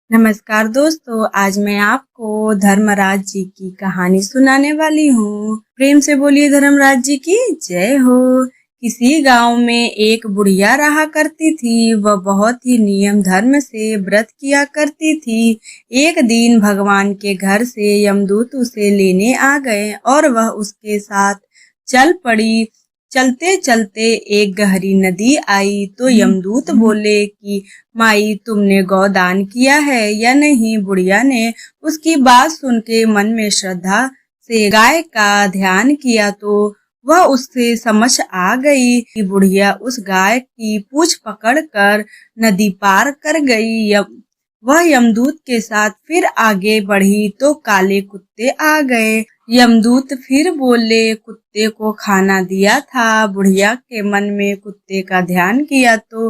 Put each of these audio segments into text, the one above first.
नमस्कार दोस्तों, आज मैं आपको धर्मराज जी की कहानी सुनाने वाली हूँ। प्रेम से बोलिए धर्मराज जी की जय हो। किसी गांव में एक बुढ़िया रहा करती थी। वह बहुत ही नियम धर्म से व्रत किया करती थी। एक दिन भगवान के घर से यमदूत उसे लेने आ गए और वह उसके साथ चल पड़ी। चलते चलते एक गहरी नदी आई तो यमदूत बोले कि माई, तुमने गौदान किया है या नहीं। बुढ़िया ने उसकी बात सुन के मन में श्रद्धा से गाय का ध्यान किया तो वह उससे समझ आ गई कि बुढ़िया उस गाय की पूंछ पकड़कर नदी पार कर गई। वह यमदूत के साथ फिर आगे बढ़ी तो काले कुत्ते आ गए। यमदूत फिर बोले, कुत्ते को खाना दिया था। बुढ़िया के मन में कुत्ते का ध्यान किया तो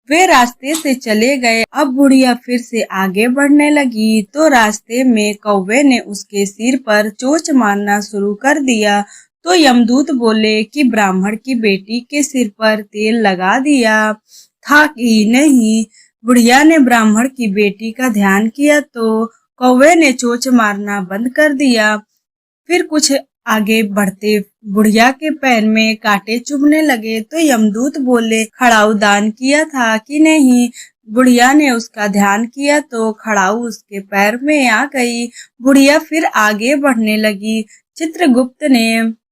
वे रास्ते से चले गए। अब बुढ़िया फिर से आगे बढ़ने लगी तो रास्ते में कौवे ने उसके सिर पर चोंच मारना शुरू कर दिया। तो यमदूत बोले कि ब्राह्मण की बेटी के सिर पर तेल लगा दिया था कि नहीं। बुढ़िया ने ब्राह्मण की बेटी का ध्यान किया तो कौवे ने चोंच मारना बंद कर दिया। फिर कुछ आगे बढ़ते बुढ़िया के पैर में कांटे चुभने लगे तो यमदूत बोले, खड़ाऊ दान किया था कि नहीं। बुढ़िया ने उसका ध्यान किया तो खड़ाऊ उसके पैर में आ गई। बुढ़िया फिर आगे बढ़ने लगी।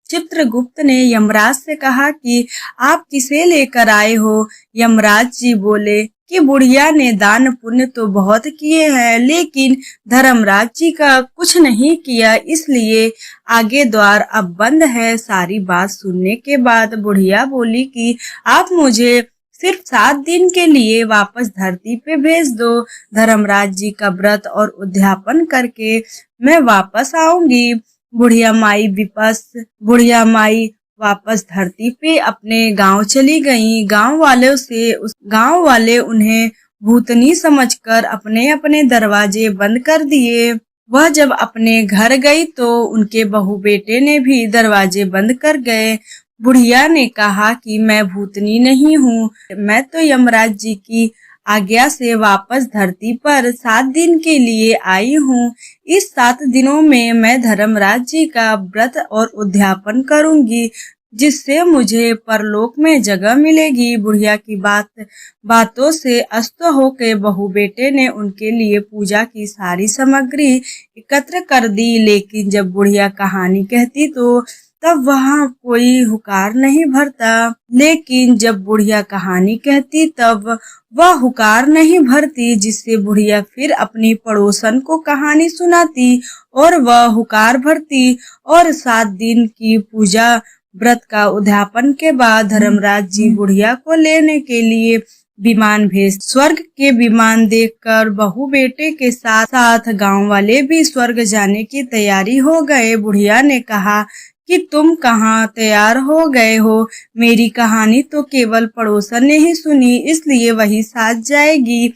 चित्रगुप्त ने यमराज से कहा कि आप किसे लेकर आए हो। यमराज जी बोले कि बुढ़िया ने दान पुण्य तो बहुत किए हैं, लेकिन धर्मराज जी का कुछ नहीं किया, इसलिए आगे द्वार अब बंद है। सारी बात सुनने के बाद बुढ़िया बोली कि आप मुझे सिर्फ 7 दिन के लिए वापस धरती पे भेज दो। धर्मराज जी का व्रत और उद्यापन करके मैं वापस आऊंगी। बुढ़िया माई वापस धरती पे अपने गांव चली गईं। गांव वाले उन्हें भूतनी समझकर अपने अपने दरवाजे बंद कर दिए। वह जब अपने घर गई तो उनके बहू बेटे ने भी दरवाजे बंद कर गए। बुढ़िया ने कहा कि मैं भूतनी नहीं हूँ, मैं तो यमराज जी की आज्ञा से वापस धरती पर 7 दिन के लिए आई हूँ। इस 7 दिनों में मैं धर्मराज जी का व्रत और उद्यापन करूंगी, जिससे मुझे परलोक में जगह मिलेगी। बुढ़िया की बातों से अस्त होकर बहू बेटे ने उनके लिए पूजा की सारी सामग्री एकत्र कर दी। लेकिन जब बुढ़िया कहानी कहती तो तब वहाँ कोई हुकार नहीं भरता। लेकिन जब बुढ़िया कहानी कहती तब वह हुकार नहीं भरती, जिससे बुढ़िया फिर अपनी पड़ोसन को कहानी सुनाती और वह हुकार भरती। और 7 दिन की पूजा व्रत का उद्यापन के बाद धर्मराज जी बुढ़िया को लेने के लिए विमान भेज। स्वर्ग के विमान देखकर बहू बेटे के साथ साथ गांव वाले भी स्वर्ग जाने की तैयारी हो गए। बुढ़िया ने कहा कि तुम कहाँ तैयार हो गए हो, मेरी कहानी तो केवल पड़ोसन ने ही सुनी, इसलिए वही साथ जाएगी।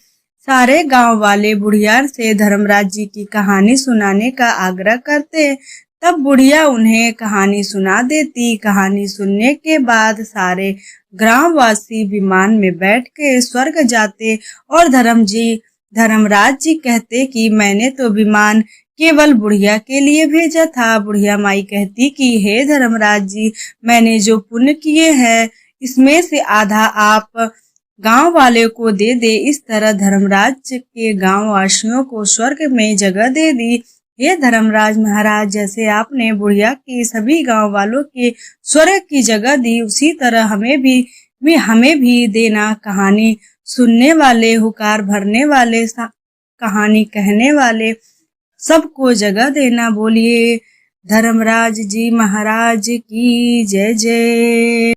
सारे गांव वाले बुढ़िया से धर्मराज जी की कहानी सुनाने का आग्रह करते, तब बुढ़िया उन्हें कहानी सुना देती। कहानी सुनने के बाद सारे ग्रामवासी विमान में बैठ के स्वर्ग जाते और धर्मराज जी कहते कि मैंने तो विमान केवल बुढ़िया के लिए भेजा था। बुढ़िया माई कहती कि हे धर्मराज जी, मैंने जो पुण्य किए हैं इसमें से आधा आप गांव वाले को दे दे। इस तरह धर्मराज के गांव वासियों को स्वर्ग में जगह दे दी। हे धर्मराज महाराज, जैसे आपने बुढ़िया के सभी गांव वालों के स्वर्ग की जगह दी, उसी तरह हमें भी देना। कहानी सुनने वाले, हुकार भरने वाले, कहानी कहने वाले सबको जगह देना। बोलिए धर्मराज जी महाराज की जय जय।